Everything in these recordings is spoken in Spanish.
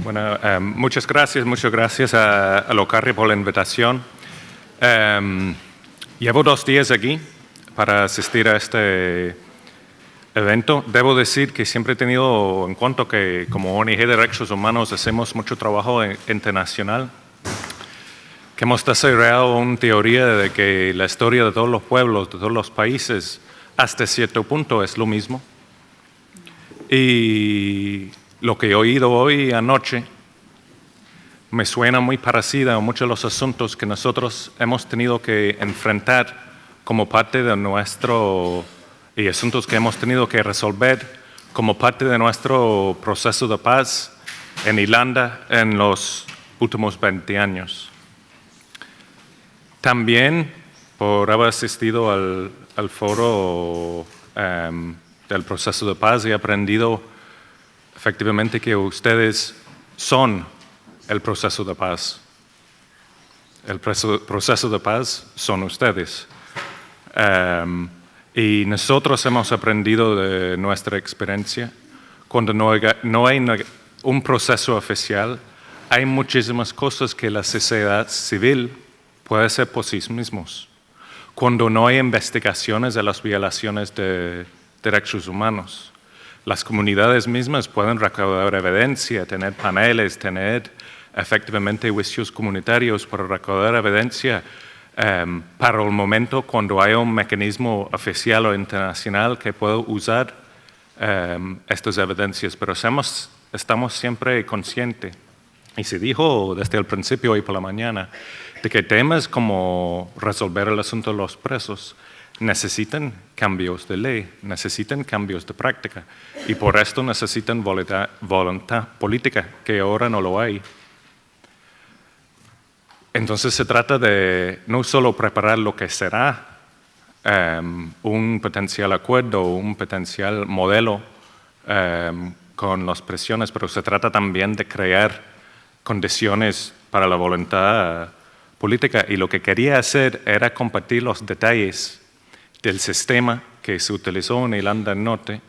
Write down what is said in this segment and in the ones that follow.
Bueno, muchas gracias a Locarri por la invitación. Llevo 2 días aquí para asistir a este evento. Debo decir que siempre he tenido en cuenta que como ONG de Derechos Humanos hacemos mucho trabajo internacional, que hemos desarrollado una teoría de que la historia de todos los pueblos, de todos los países, hasta cierto punto es lo mismo. Y lo que he oído hoy anoche me suena muy parecida a muchos de los asuntos que nosotros hemos tenido que enfrentar como parte de nuestro, y asuntos que hemos tenido que resolver como parte de nuestro proceso de paz en Irlanda en los últimos 20 años. También por haber asistido al foro del proceso de paz he aprendido efectivamente que ustedes son el proceso de paz. El proceso de paz son ustedes. Y nosotros hemos aprendido de nuestra experiencia. Cuando no hay un proceso oficial, hay muchísimas cosas que la sociedad civil puede hacer por sí mismos. Cuando no hay investigaciones de las violaciones de derechos humanos, las comunidades mismas pueden recaudar evidencia, tener paneles, tener efectivamente juicios comunitarios para recaudar evidencia para el momento cuando hay un mecanismo oficial o internacional que pueda usar estas evidencias. Pero estamos siempre conscientes, y se dijo desde el principio hoy por la mañana, de que temas como resolver el asunto de los presos necesitan cambios de ley, necesitan cambios de práctica, y por esto necesitan voluntad política, que ahora no lo hay. Entonces se trata de no solo preparar lo que será un potencial acuerdo, un potencial modelo con las presiones, pero se trata también de crear condiciones para la voluntad política. Y lo que quería hacer era compartir los detalles del sistema que se utilizó en Irlanda del Norte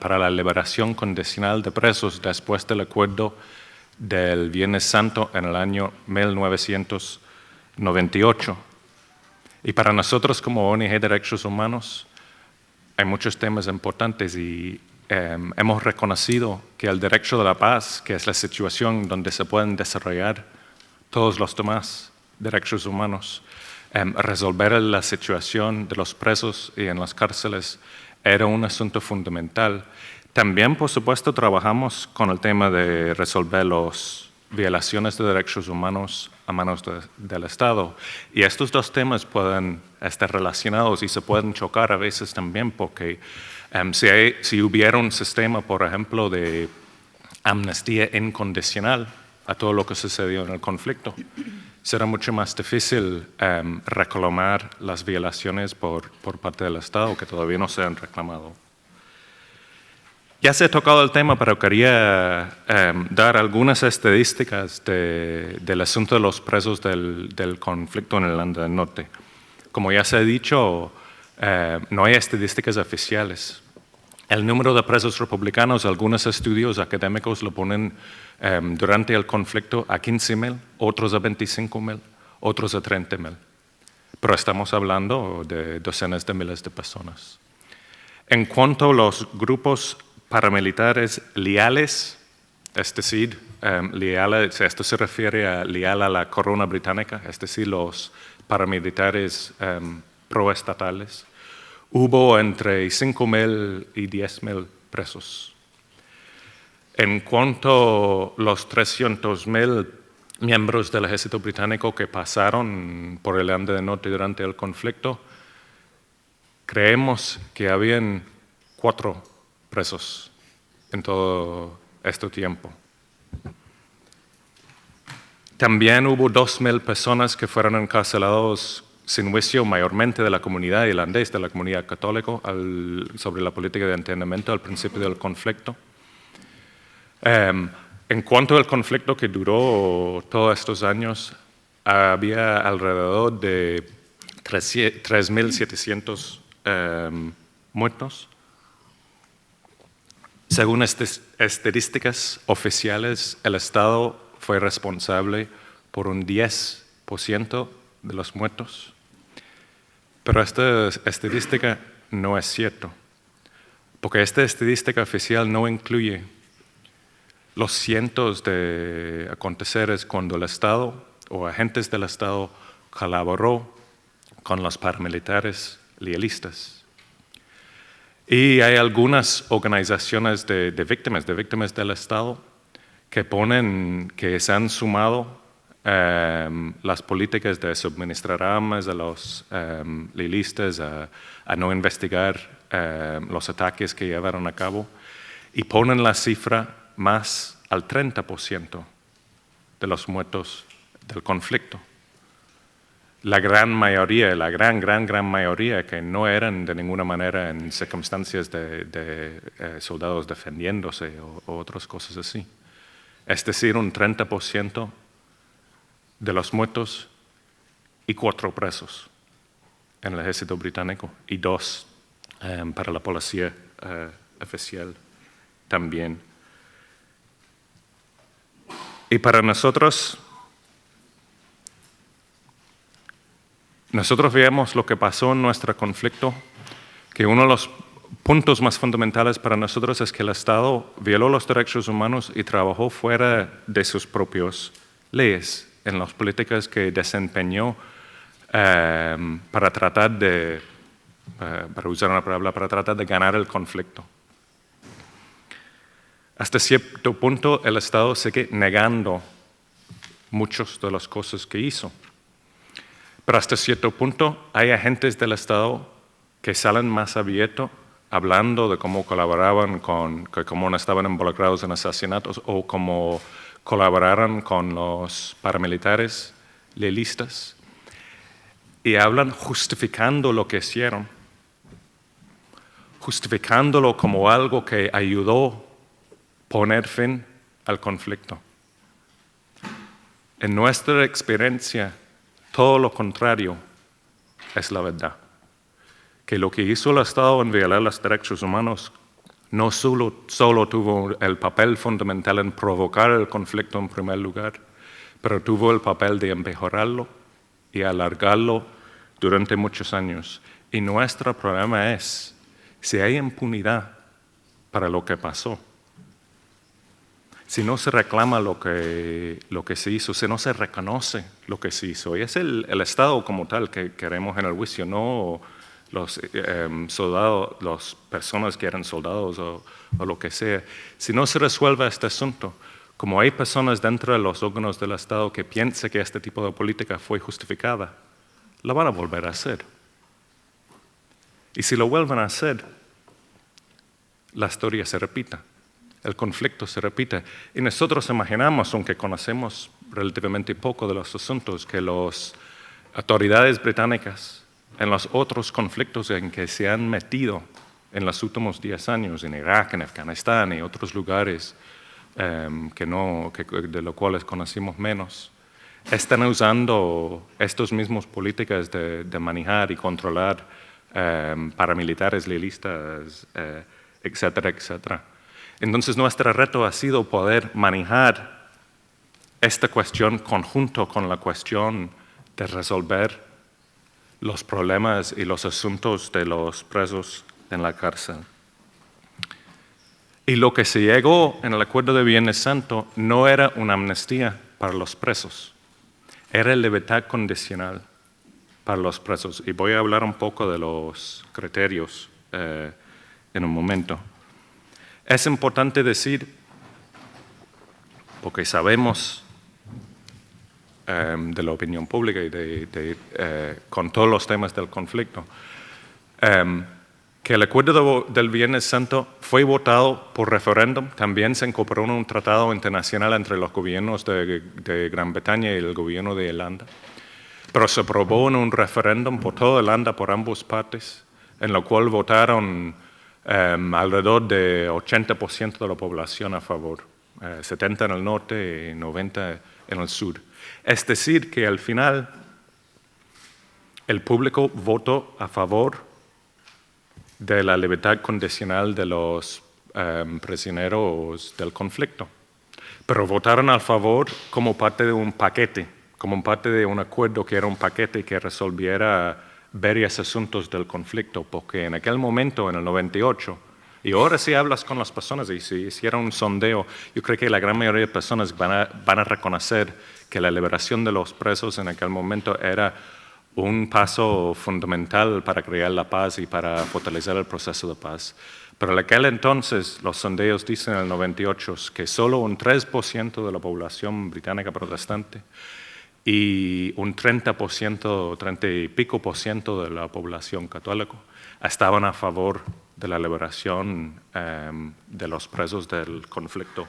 para la liberación condicional de presos después del acuerdo del Viernes Santo en el año 1998. Y para nosotros como ONG de Derechos Humanos hay muchos temas importantes y hemos reconocido que el derecho de la paz, que es la situación donde se pueden desarrollar todos los demás derechos humanos, resolver la situación de los presos y en las cárceles era un asunto fundamental. También, por supuesto, trabajamos con el tema de resolver las violaciones de derechos humanos a manos del Estado. Y estos dos pueden estar relacionados y se pueden chocar a veces también porque si hubiera un sistema, por ejemplo, de amnistía incondicional a todo lo que sucedió en el conflicto, será mucho más difícil reclamar las violaciones por parte del Estado que todavía no se han reclamado. Ya se ha tocado el tema, pero quería dar algunas estadísticas del asunto de los presos del conflicto en Irlanda del Norte. Como ya se ha dicho, no hay estadísticas oficiales. El número de presos republicanos, algunos estudios académicos lo ponen durante el conflicto a 15,000, otros a 25,000, otros a 30,000. Pero estamos hablando de docenas de miles de personas. En cuanto a los grupos paramilitares leales, es decir, esto se refiere leal a la corona británica, es decir, los paramilitares proestatales, hubo entre 5,000 y 10,000 presos. En cuanto a los 300,000 miembros del ejército británico que pasaron por Irlanda del Norte durante el conflicto, creemos que habían 4 presos en todo este tiempo. También hubo 2,000 personas que fueron encarcelados sin juicio, mayormente de la comunidad irlandesa, de la comunidad católica, sobre la política de entendimiento al principio del conflicto. En cuanto al conflicto que duró todos estos años, había alrededor de 3,700 muertos. Según estadísticas oficiales, el Estado fue responsable por un 10% de los muertos. Pero esta estadística no es cierta, porque esta estadística oficial no incluye los cientos de aconteceres cuando el Estado o agentes del Estado colaboró con los paramilitares lealistas. Y hay algunas organizaciones de víctimas del Estado que se han sumado las políticas de suministrar armas a los lealistas, a no investigar los ataques que llevaron a cabo, y ponen la cifra más al 30% de los muertos del conflicto. La gran mayoría, la gran mayoría, que no eran de ninguna manera en circunstancias de soldados defendiéndose o otras cosas así. Es decir, un 30% de los muertos y 4 presos en el ejército británico y 2 para la policía oficial también. Y para nosotros veíamos lo que pasó en nuestro conflicto, que uno de los puntos más fundamentales para nosotros es que el Estado violó los derechos humanos y trabajó fuera de sus propias leyes en las políticas que desempeñó para tratar de, para usar una palabra, para tratar de ganar el conflicto. Hasta cierto punto el Estado sigue negando muchas de las cosas que hizo. Pero hasta cierto punto hay agentes del Estado que salen más abiertos hablando de cómo colaboraban cómo no estaban involucrados en asesinatos o cómo colaboraron con los paramilitares lealistas y hablan justificando lo que hicieron, justificándolo como algo que ayudó a poner fin al conflicto. En nuestra experiencia, todo lo contrario es la verdad. Que lo que hizo el Estado en violar los derechos humanos no solo tuvo el papel fundamental en provocar el conflicto en primer lugar, pero tuvo el papel de empeorarlo y alargarlo durante muchos años. Y nuestro problema es si hay impunidad para lo que pasó. Si no se reclama lo que se hizo, si no se reconoce lo que se hizo. Y es el Estado como tal que queremos en el juicio, no los soldados, las personas que eran soldados o lo que sea. Si no se resuelve este asunto, como hay personas dentro de los órganos del Estado que piensan que este tipo de política fue justificada, la van a volver a hacer. Y si lo vuelven a hacer, la historia se repita. El conflicto se repite. Y nosotros imaginamos, aunque conocemos relativamente poco de los asuntos, que las autoridades británicas en los otros conflictos en que se han metido en los últimos 10 años, en Irak, en Afganistán y otros lugares de los cuales conocimos menos, están usando estas mismas políticas de manejar y controlar paramilitares, lealistas, etcétera, etcétera. Entonces, nuestro reto ha sido poder manejar esta cuestión conjunto con la cuestión de resolver los problemas y los asuntos de los presos en la cárcel. Y lo que se llegó en el Acuerdo de Viernes Santo no era una amnistía para los presos, era libertad condicional para los presos. Y voy a hablar un poco de los criterios en un momento. Es importante decir, porque sabemos de la opinión pública y con todos los temas del conflicto, que el Acuerdo del Viernes Santo fue votado por referéndum, también se incorporó en un tratado internacional entre los gobiernos de Gran Bretaña y el gobierno de Irlanda, pero se aprobó en un referéndum por toda Irlanda, por ambas partes, en lo cual votaron alrededor de 80% de la población a favor, 70% en el norte y 90% en el sur. Es decir, que al final el público votó a favor de la libertad condicional de los prisioneros del conflicto. Pero votaron a favor como parte de un paquete, como parte de un acuerdo que era un paquete que resolviera varios asuntos del conflicto, porque en aquel momento, en el 98, y ahora si hablas con las personas y si hiciera un sondeo, yo creo que la gran mayoría de personas van a reconocer que la liberación de los presos en aquel momento era un paso fundamental para crear la paz y para fortalecer el proceso de paz. Pero en aquel entonces, los sondeos dicen en el 98 que solo un 3% de la población británica protestante y un 30%, 30 y pico por ciento de la población católica estaban a favor de la liberación de los presos del conflicto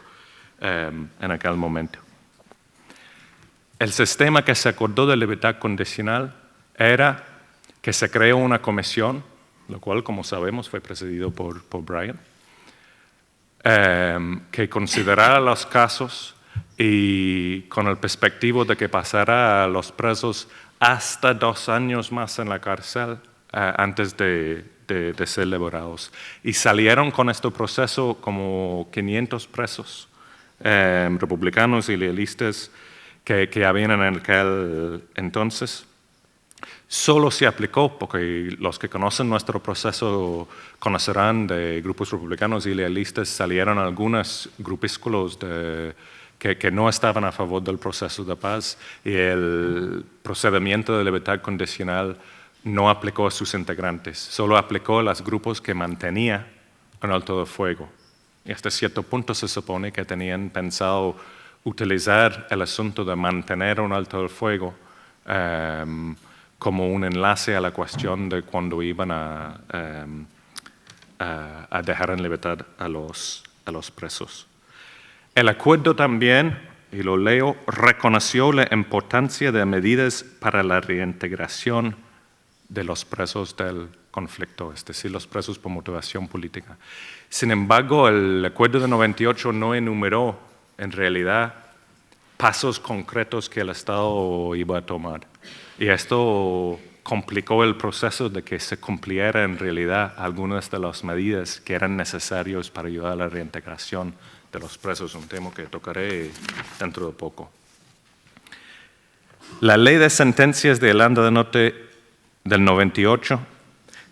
en aquel momento. El sistema que se acordó de libertad condicional era que se creó una comisión, lo cual, como sabemos, fue presidido por Brian, que considerara los casos y con el perspectivo de que pasara a los presos hasta 2 años más en la cárcel antes de ser liberados. Y salieron con este proceso como 500 presos republicanos y lealistas que habían en aquel entonces. Solo se aplicó, porque los que conocen nuestro proceso conocerán de grupos republicanos y lealistas, salieron algunos grupúsculos que no estaban a favor del proceso de paz y el procedimiento de libertad condicional no aplicó a sus integrantes, solo aplicó a los grupos que mantenían un alto de fuego. Y hasta cierto punto se supone que tenían pensado utilizar el asunto de mantener un alto de fuego como un enlace a la cuestión de cuando iban a dejar en libertad a los presos. El acuerdo también, y lo leo, reconoció la importancia de medidas para la reintegración de los presos del conflicto, es decir, los presos por motivación política. Sin embargo, el acuerdo de 98 no enumeró, en realidad, pasos concretos que el Estado iba a tomar. Y esto complicó el proceso de que se cumpliera en realidad algunas de las medidas que eran necesarias para ayudar a la reintegración de los presos, un tema que tocaré dentro de poco. La ley de sentencias de Irlanda del Norte del 98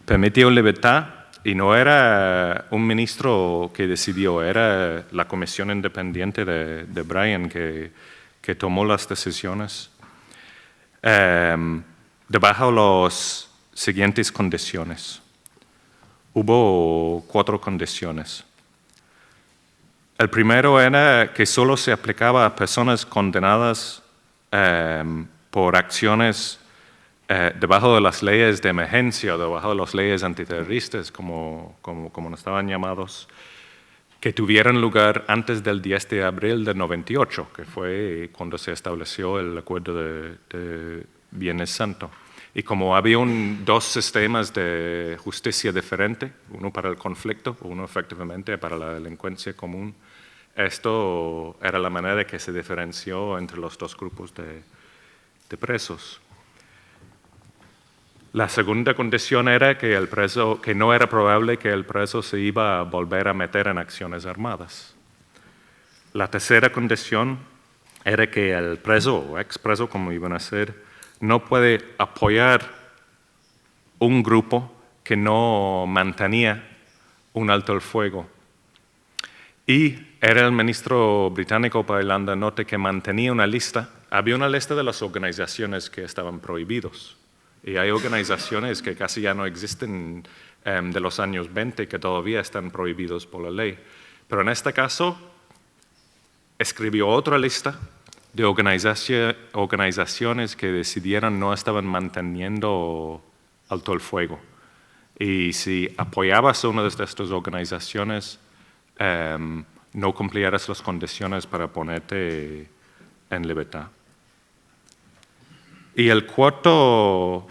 permitió libertad y no era un ministro que decidió, era la comisión independiente de Brian que tomó las decisiones debajo de las siguientes condiciones. Hubo 4 condiciones. El primero era que solo se aplicaba a personas condenadas por acciones debajo de las leyes de emergencia o debajo de las leyes antiterroristas, como estaban llamados, que tuvieran lugar antes del 10 de abril del 98, que fue cuando se estableció el acuerdo de Viernes Santo. Y como había 2 sistemas de justicia diferentes, uno para el conflicto, uno efectivamente para la delincuencia común, esto era la manera que se diferenció entre los 2 grupos de presos. La segunda condición era que no era probable que el preso se iba a volver a meter en acciones armadas. La tercera condición era que el preso o expreso, como iban a ser, no puede apoyar un grupo que no mantenía un alto el fuego. Y era el ministro británico para Irlanda del Norte que mantenía una lista. Había una lista de las organizaciones que estaban prohibidos. Y hay organizaciones que casi ya no existen de los años 20 que todavía están prohibidos por la ley. Pero en este caso, escribió otra lista de organizaciones que decidieron no estaban manteniendo alto el fuego. Y si apoyabas a una de estas organizaciones, no cumplieras las condiciones para ponerte en libertad. Y el cuarto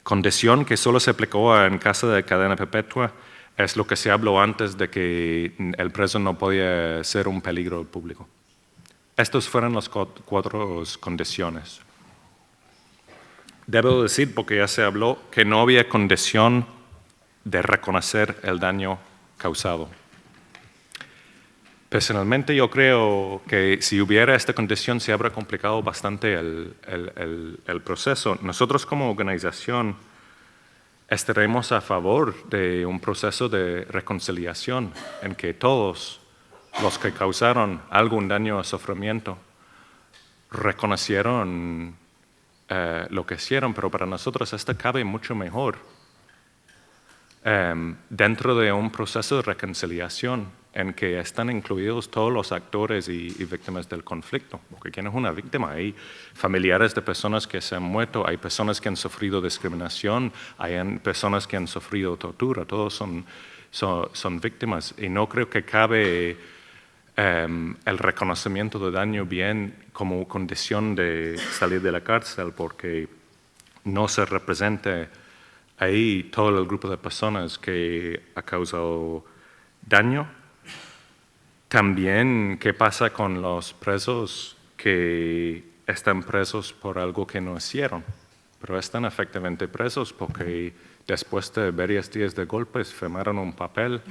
condición que solo se aplicó en caso de cadena perpetua es lo que se habló antes de que el preso no podía ser un peligro al público. Estas fueron las 4 condiciones. Debo decir, porque ya se habló, que no había condición de reconocer el daño causado. Personalmente yo creo que si hubiera esta condición se habría complicado bastante el proceso. Nosotros como organización estaremos a favor de un proceso de reconciliación en que todos los que causaron algún daño o sufrimiento reconocieron lo que hicieron, pero para nosotros esto cabe mucho mejor dentro de un proceso de reconciliación en que están incluidos todos los actores y víctimas del conflicto. Porque ¿quién es una víctima? Hay familiares de personas que se han muerto, hay personas que han sufrido discriminación, hay personas que han sufrido tortura, todos son víctimas. Y no creo que cabe el reconocimiento de daño bien como condición de salir de la cárcel, porque no se representa ahí todo el grupo de personas que ha causado daño. También, ¿qué pasa con los presos que están presos por algo que no hicieron? Pero están efectivamente presos porque después de varios días de golpes firmaron un papel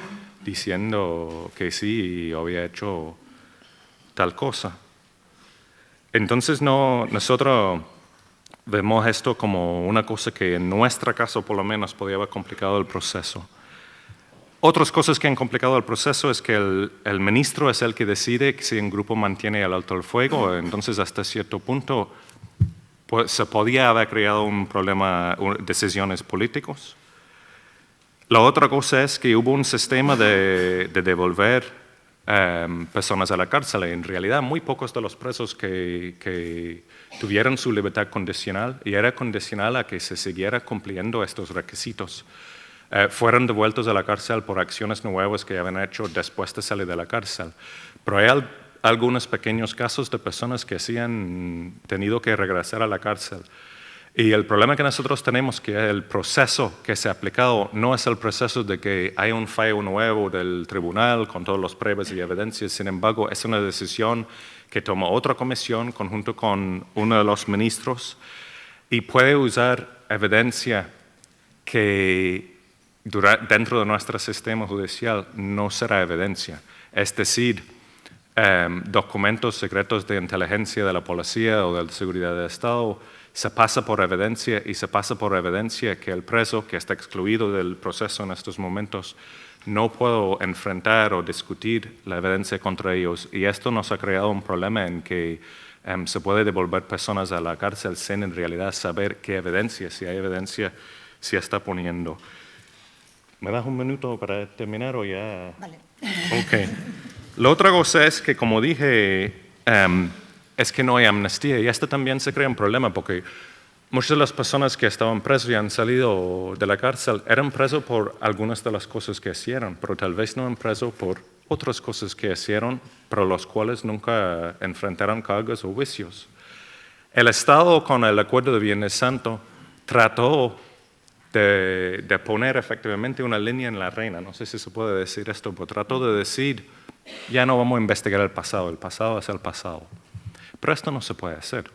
diciendo que sí, había hecho tal cosa. Entonces, nosotros vemos esto como una cosa que en nuestro caso por lo menos podía haber complicado el proceso. Otras cosas que han complicado el proceso es que el ministro es el que decide si un grupo mantiene el alto el fuego, entonces hasta cierto punto pues, se podía haber creado un problema, decisiones políticos. La otra cosa es que hubo un sistema de devolver personas a la cárcel. En realidad, muy pocos de los presos que tuvieron su libertad condicional, y era condicional a que se siguiera cumpliendo estos requisitos, fueron devueltos a la cárcel por acciones nuevas que habían hecho después de salir de la cárcel. Pero hay algunos pequeños casos de personas que sí han tenido que regresar a la cárcel. Y el problema que nosotros tenemos es que el proceso que se ha aplicado no es el proceso de que hay un fallo nuevo del tribunal con todas las pruebas y evidencias. Sin embargo, es una decisión que toma otra comisión conjunto con uno de los ministros y puede usar evidencia que dentro de nuestro sistema judicial no será evidencia. Es decir, documentos secretos de inteligencia de la policía o de la seguridad del Estado se pasa por evidencia y se pasa por evidencia que el preso que está excluido del proceso en estos momentos no puede enfrentar o discutir la evidencia contra ellos. Y esto nos ha creado un problema en que se puede devolver personas a la cárcel sin en realidad saber qué evidencia, si hay evidencia, se está poniendo. ¿Me das un minuto para terminar o ya? Vale. Ok. La otra cosa es que, como dije, es que no hay amnistía y esto también se crea un problema porque muchas de las personas que estaban presos y han salido de la cárcel eran presos por algunas de las cosas que hicieron, pero tal vez no eran presos por otras cosas que hicieron, pero los cuales nunca enfrentaron cargos o juicios. El Estado, con el Acuerdo de Viernes Santo, trató de poner efectivamente una línea en la reina. No sé si se puede decir esto, pero trató de decir, ya no vamos a investigar el pasado es el pasado. Pero esto no se puede hacer.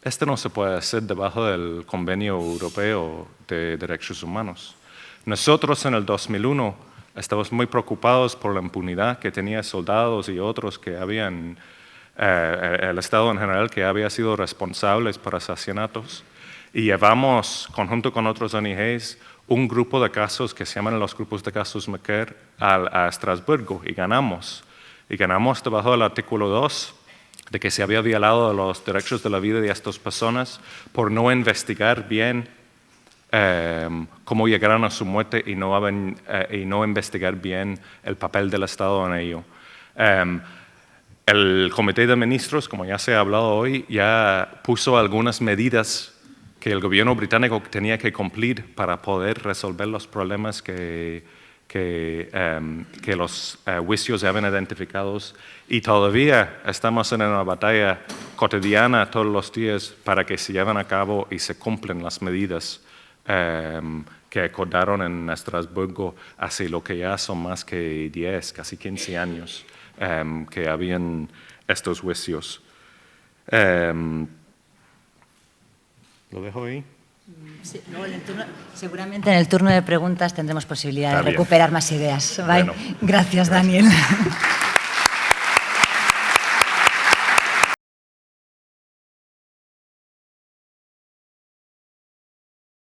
Esto no se puede hacer debajo del Convenio Europeo de Derechos Humanos. Nosotros en el 2001 estábamos muy preocupados por la impunidad que tenía soldados y otros que habían, el Estado en general, que había sido responsables por asesinatos. Y llevamos, conjunto con otros ONGs, un grupo de casos que se llaman los grupos de casos McCare a Estrasburgo y ganamos. Y ganamos debajo del artículo 2 de que se había violado los derechos de la vida de estas personas por no investigar bien cómo llegaron a su muerte y no investigar bien el papel del Estado en ello. El Comité de Ministros, como ya se ha hablado hoy, ya puso algunas medidas que el gobierno británico tenía que cumplir para poder resolver los problemas que los juicios habían identificado. Y todavía estamos en una batalla cotidiana todos los días para que se lleven a cabo y se cumplan las medidas que acordaron en Estrasburgo hace lo que ya son más que 10, casi 15 años que habían estos juicios. ¿Lo dejo ahí? Sí, luego seguramente en el turno de preguntas tendremos posibilidad Está de bien. recuperar más ideas. ¿Vale? Bueno, Gracias, Daniel.